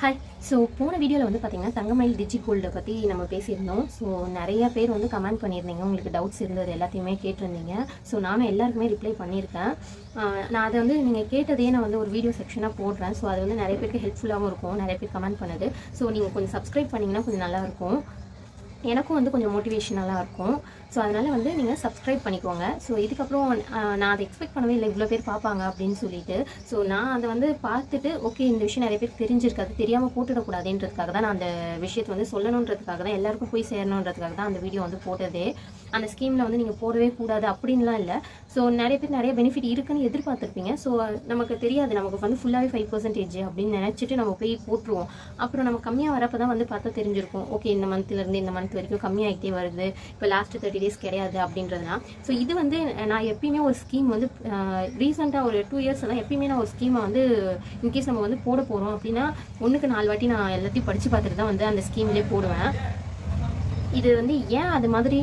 Hi. So போன வீடியோவில் வந்து பார்த்தீங்கன்னா தங்கமயில் டிஜி கோல்டை பற்றி நம்ம பேசியிருந்தோம். ஸோ நிறைய பேர் வந்து கமெண்ட் பண்ணியிருந்தீங்க, உங்களுக்கு டவுட்ஸ் இருந்தது எல்லாத்தையுமே கேட்டிருந்தீங்க. ஸோ நானும் எல்லாருக்குமே ரிப்ளை பண்ணியிருக்கேன். நான் அதை வந்து நீங்கள் கேட்டதையே நான் வந்து ஒரு வீடியோ செக்ஷனாக போடுறேன். ஸோ அது வந்து நிறைய பேருக்கு ஹெல்ப்ஃபுல்லாகவும் இருக்கும், நிறைய பேர் கமெண்ட் பண்ணுது. ஸோ நீங்கள் கொஞ்சம் சப்ஸ்கிரைப் பண்ணிங்கன்னா கொஞ்சம் நல்லாயிருக்கும், எனக்கும் வந்து கொஞ்சம் மோட்டிவேஷனலாக இருக்கும். ஸோ அதனால் வந்து நீங்கள் சப்ஸ்கிரைப் பண்ணிக்கோங்க. ஸோ இதுக்கப்புறம் நான் அதை எக்ஸ்பெக்ட் பண்ணவே இல்லை, இவ்வளோ பேர் பார்ப்பாங்க அப்படின்னு சொல்லிட்டு. ஸோ நான் அதை வந்து பார்த்துட்டு ஓகே இந்த விஷயம் நிறைய பேர் தெரிஞ்சிருக்காது, தெரியாமல் போட்டுடக்கூடாதுன்றதுக்காக தான் நான் அந்த விஷயத்தை வந்து சொல்லணுன்றதுக்காக தான், எல்லாருக்கும் போய் சேரணுன்றதுக்காக தான் அந்த வீடியோ வந்து போட்டதே. அந்த ஸ்கீமில் வந்து நீங்கள் போடவே கூடாது அப்படின்லாம் இல்லை. ஸோ நிறைய பேர் நிறைய பெனிஃபிட் இருக்குன்னு எதிர்பார்த்துருப்பீங்க. ஸோ நமக்கு தெரியாது, நமக்கு வந்து ஃபுல்லாகவே 5% அப்படின்னு நினச்சிட்டு நம்ம போய் போட்டுருவோம். அப்புறம் நம்ம கம்மியாக வரப்போ தான் வந்து பார்த்தா தெரிஞ்சிருக்கும், ஓகே இந்த மந்த்லேருந்து இந்த மந்த் வரைக்கும் கம்மியாகிட்டே வருது, இப்போ லாஸ்ட் 30 days கிடையாது அப்படின்றதுனா. ஸோ இது வந்து நான் எப்பயுமே ஒரு ஸ்கீம் வந்து ரீசெண்டாக ஒரு 2 years தான் எப்பயுமே நான் ஒரு ஸ்கீமை வந்து இன்கேஸ் நம்ம வந்து போட போகிறோம் அப்படின்னா 1க்கு 4 வாட்டி நான் எல்லாத்தையும் படித்து பார்த்துட்டு தான் வந்து அந்த ஸ்கீம்லேயே போடுவேன். இது வந்து ஏன் அது மாதிரி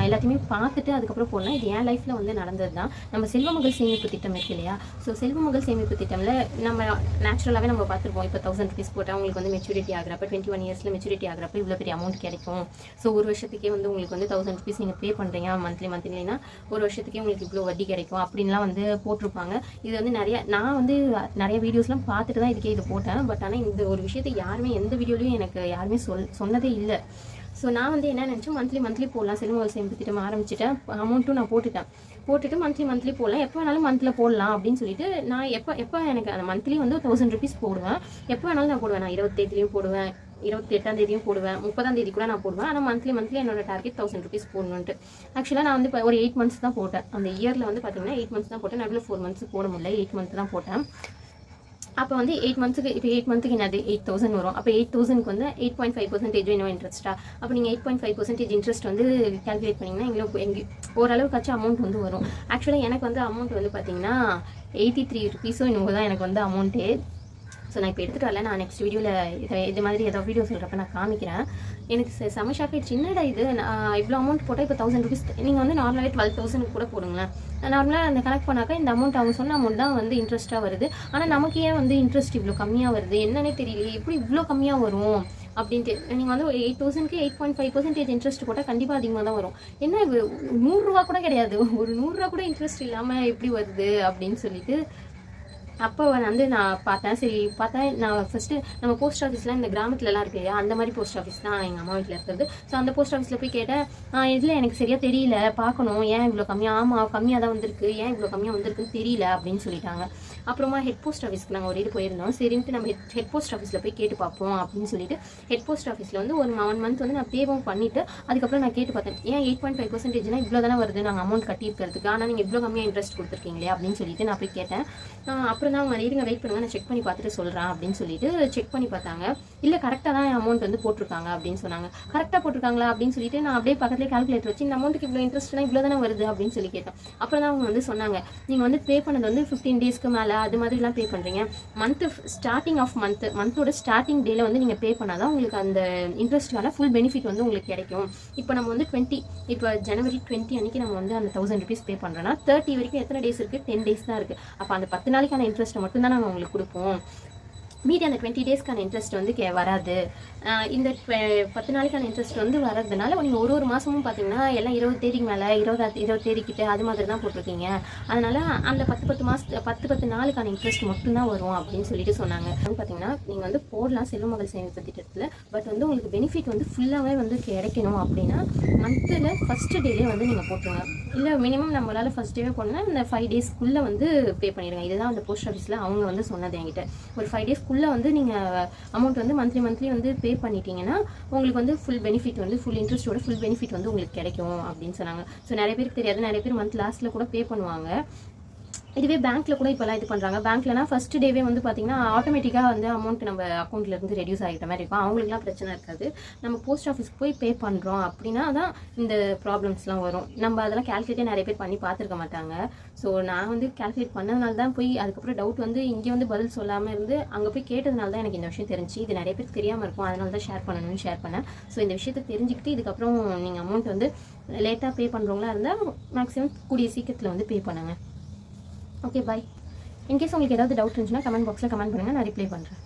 எல்லாத்தையுமே பார்த்துட்டு அதுக்கப்புறம் போடலாம், இது என் லைஃப்பில் வந்து நடந்தது தான். நம்ம செல்வமகள் சேமிப்பு திட்டம் இருக்கு இல்லையா? ஸோ செல்வமகள் சேமிப்பு திட்டமில் நம்ம நேச்சுரலாகவே நம்ம பார்த்துருப்போம், இப்போ 1000 rupees போட்டால் உங்களுக்கு வந்து மெச்சூரிட்டி ஆகிறப்ப 21 yearsல மெச்சூரிட்டி ஆகிறப்ப இவ்வளோ பெரிய அமௌண்ட் கிடைக்கும். ஸோ ஒரு வருஷத்துக்கே வந்து உங்களுக்கு வந்து 1000 rupees நீங்கள் பே பண்ணுறீங்க மந்த்லினா ஒரு வருஷத்துக்கே உங்களுக்கு இவ்வளோ வட்டி கிடைக்கும் அப்படின்லாம் வந்து போட்டிருப்பாங்க. இது வந்து நான் வந்து நிறைய வீடியோஸ்லாம் பார்த்துட்டு தான் இதுக்கே இது போட்டேன். பட் ஆனால் இந்த ஒரு விஷயத்தை யாருமே எந்த வீடியோலையும் எனக்கு யாருமே சொன்னதே இல்லை. ஸோ நான் வந்து என்ன நினச்சேன், மந்த்லி போடலாம், செல்வமகள் சேமிப்பு திட்டம் ஆரம்பிச்சிட்டேன், அமௌண்ட்டும் நான் போட்டுட்டு மந்த்லி போடலாம், எப்போ வேணாலும் மந்த்தில் போடலாம் அப்படின்னு சொல்லிட்டு நான் எப்போ எனக்கு அந்த மந்த்லி வந்து 1000 rupees போடுவேன், எப்போ வேணாலும் நான் போடுவேன். நான் 27 போடுவேன், 28 போடுவேன், 30 கூட நான் போடுவேன். ஆனால் மந்த்லி என்னோட டார்கெட் 1000 rupees போடணுன்ட்டு. ஆக்சுவலாக நான் வந்து இப்போ ஒரு 8 months தான் போட்டேன். அந்த இயரில் வந்து பார்த்தீங்கன்னா 8 months தான் போட்டேன், நடுவில் 4 months போட முடியல, 8 months தான் போட்டேன். அப்போ வந்து 8 monthsக்கு இப்போ 8 monthக்கு என்னது 8000 வரும். அப்போ 8000க்கு வந்து 8.5% இன்னும் இன்ட்ரெஸ்ட்டா. அப்போ நீங்கள் 8.5% இன்ட்ரெஸ்ட் வந்து கால்குலேட் பண்ணிங்கன்னா ஓரளவுக்காச்சும் அமௌண்ட் வந்து வரும். ஆக்சுவலாக எனக்கு வந்து அமௌண்ட் வந்து பார்த்தீங்கன்னா 83 rupees இன்னும் தான் எனக்கு வந்து அமௌண்ட்டே. ஸோ நான் இப்போ எடுத்துகிட்டு வரல, நான் நெக்ஸ்ட் வீடியோவில் இது மாதிரி ஏதாவது வீடியோ சொல்கிறப்ப நான் காமிக்கிறேன். எனக்கு செம ஷாக் ஆகிடுச்சு, என்னடா இது இவ்வளோ அமௌண்ட் போட்டால் இப்போ 1000 rupees. நீங்கள் வந்து நார்மலாகவே 12,000 கூட போடுங்களேன். நார்மலாக அந்த கனெக்ட் பண்ணாக்கா இந்த அமௌண்ட் அவங்க சொன்ன அமௌண்ட் தான் வந்து இன்ட்ரெஸ்ட்டாக வருது. ஆனால் நமக்கு ஏன் வந்து இன்ட்ரெஸ்ட் இவ்வளோ கம்மியாக வருது என்னன்னே தெரியலையே, எப்படி இவ்வளோ கம்மியாக வரும் அப்படின்ட்டு. நீங்கள் வந்து 8000க்கு 8.5% இன்ட்ரெஸ்ட் போட்டால் கண்டிப்பாக அதிகமாக தான் வரும். என்ன 100 ரூபா கூட கிடையாது, ஒரு 100 ரூபா கூட இன்ட்ரெஸ்ட் இல்லாமல் எப்படி வருது அப்படின்னு சொல்லிட்டு அப்போ வந்து நான் பார்த்தேன். நான் ஃபஸ்ட்டு நம்ம போஸ்ட் ஆஃபீஸ்லாம் இந்த கிராமத்துலலாம் இருக்கு இல்லையா, அந்த மாதிரி போஸ்ட் ஆஃபீஸ் தான் எங்கள் அம்மா வீட்டில் இருக்கிறது. ஸோ அந்த போஸ்ட் ஆஃபீஸில் போய் கேட்டேன், இதில் எனக்கு சரியாக தெரியல, பார்க்கணும், ஏன் இவ்வளோ கம்மியாக, ஆமாம் கம்மியாக தான் வந்திருக்கு, ஏன் இவ்வளோ கம்மியாக வந்திருக்குன்னு தெரியல அப்படின்னு சொல்லிட்டாங்க. அப்புறமா ஹெட் போஸ்ட் ஆஃபீஸ்க்கு நாங்கள் ஒரு இது போயிருந்தோம். சரின்ட்டு நம்ம ஹெட் போஸ்ட் ஆஃபீஸில் போய் கேட்டு பார்ப்போம் அப்படின்னு சொல்லிட்டு ஹெட் போஸ்ட் ஆஃபீஸில் வந்து ஒரு 1 month வந்து நான் பேவும் பண்ணிவிட்டு அதுக்கப்புறம் நான் கேட்டு பார்த்தேன், ஏன் 8.5%னா இவ்வளோ தானே வருது நாங்கள் அமௌண்ட் கட்டியிருக்கிறதுக்கு, ஆனால் நீங்கள் இவ்வளோ கம்மியாக இன்ட்ரெஸ்ட் கொடுத்துருக்கீங்களே அப்படின்னு சொல்லிட்டு நான் போய் கேட்டேன். அப்புறம் தான் அவங்க இருங்க வெயிட் பண்ணுங்க, நான் செக் பண்ணி பார்த்துட்டு சொல்கிறேன் அப்படின்னு சொல்லிட்டு செக் பண்ணி பார்த்தாங்க. இல்லை கரெக்டாக தான் அமௌண்ட் வந்து போட்டிருக்காங்க அப்படின்னு சொன்னாங்க. கரெக்டாக போட்டிருக்காங்களா அப்படின்னு சொல்லிட்டு நான் அப்படியே பக்கத்துலேயே கால்குலேட்டர் வச்சு இந்த அமௌண்ட்டுக்கு இவ்வளோ இன்ட்ரெஸ்ட்னா இவ்வளோ தானே வருது அப்படின்னு சொல்லி கேட்டேன். அப்புறம் தான் அவங்க வந்து சொன்னாங்க, நீங்கள் வந்து பே பண்ணது வந்து 15 daysக்கு மேலே அது மாதிரிலாம் பே பண்ணுறீங்க. மந்தோட ஸ்டார்டிங் டேல வந்து நீங்கள் பே பண்ணாதான் உங்களுக்கு அந்த இன்ட்ரெஸ்ட்டுக்கான ஃபுல் பெனிஃபிட் வந்து உங்களுக்கு கிடைக்கும். இப்போ நம்ம வந்து இப்போ January 20 அன்றைக்கி நம்ம வந்து அந்த 1000 rupees பே பண்ணுறோன்னா 30 வரைக்கும் எத்தனை டேஸ் இருக்குது, 10 days தான் இருக்குது. அப்போ அந்த 10 நாளைக்கான இன்ட்ரெஸ்ட்டை மட்டும்தான் நாங்கள் உங்களுக்கு கொடுப்போம், மீதி அந்த 20 daysக்கான இன்ட்ரெஸ்ட் வந்து வராது. இந்த 10 நாளைக்கான இன்ட்ரெஸ்ட் வந்து வரதுனால நீங்கள் ஒரு மாதமும் பார்த்தீங்கன்னா எல்லாம் 20 தேதிக்கு மேலே 20 தேதிக்கிட்ட அது மாதிரி தான் போட்டிருக்கீங்க. அதனால் அந்த 10 நாளுக்கான இன்ட்ரெஸ்ட் மட்டும்தான் வரும் அப்படின்னு சொல்லிட்டு சொன்னாங்க. பார்த்தீங்கன்னா நீங்கள் வந்து போடலாம் செல்வமகள் சேமிப்பு திட்டத்தில். பட் வந்து உங்களுக்கு பெனிஃபிட் வந்து ஃபுல்லாகவே வந்து கிடைக்கணும் அப்படின்னா மந்தில் ஃபஸ்ட்டு டேலே வந்து நீங்கள் போட்டுருங்க. இல்லை மினிமம் நம்மளால் ஃபஸ்ட் டேவே போடணும்னா இந்த 5 daysக்குள்ளே வந்து பே பண்ணிடுங்க. இதுதான் அந்த போஸ்ட் ஆஃபீஸில் அவங்க வந்து சொன்னது என்கிட்ட. ஒரு 5 daysக்குள்ளே வந்து நீங்கள் அமௌண்ட் வந்து மந்த்லி வந்து பே பண்ணிட்டீங்கன்னா உங்களுக்கு வந்து ஃபுல் பெனிஃபிட் வந்து ஃபுல் இன்ட்ரெஸ்ட்டோட ஃபுல் பெனிஃபிட் வந்து உங்களுக்கு கிடைக்கும் அப்படின்னு சொன்னாங்க. ஸோ நிறைய பேருக்கு தெரியாது, நிறைய பேர் மந்த் லாஸ்ட்டில் கூட பே பண்ணுவாங்க. இதுவே பேங்க்கில் கூட இப்போலாம் இது பண்ணுறாங்க. பேங்க்லனா ஃபஸ்ட் டேவே வந்து பார்த்திங்கன்னா ஆட்டோமேட்டிக்காக வந்து அமௌண்ட் நம்ம அக்கௌண்ட்லேருந்து ரெடியூஸ் ஆகிட்ட மாதிரி இருக்கும், அவங்களுக்குலாம் பிரச்சனை இருக்காது. நம்ம போஸ்ட் ஆஃபீஸ்க்கு போய் பே பண்ணுறோம் அப்படின்னா தான் இந்த ப்ராப்ளம்ஸ்லாம் வரும். நம்ம அதெல்லாம் கேல்குலேட்டே நிறைய பேர் பண்ணி பார்த்துருக்க மாட்டாங்க. ஸோ நான் வந்து கேல்குலேட் பண்ணதுனால தான் போய் அதுக்கப்புறம் டவுட் வந்து இங்கே வந்து பதில் சொல்லாமல் இருந்து அங்கே போய் கேட்டதுனால தான் எனக்கு இந்த விஷயம் தெரிஞ்சு. இது நிறைய பேருக்கு தெரியாமல் இருக்கும், அதனால தான் ஷேர் பண்ணேன். ஸோ இந்த விஷயத்தை தெரிஞ்சுக்கிட்டு இதுக்கப்புறம் நீங்கள் அமௌண்ட் வந்து லேட்டாக பே பண்ணுறவங்களா இருந்தால் மேக்ஸிமம் கூடிய சீக்கிரத்தில் வந்து பே பண்ணுங்கள். Okay bye. இன்கேஸ் உங்களுக்கு ஏதாவது டவுட் இருந்துச்சுன்னா கமெண்ட் பாக்ஸில் கமெண்ட் பண்ணுங்கள், நான் ரிப்ளை பண்ணுறேன்.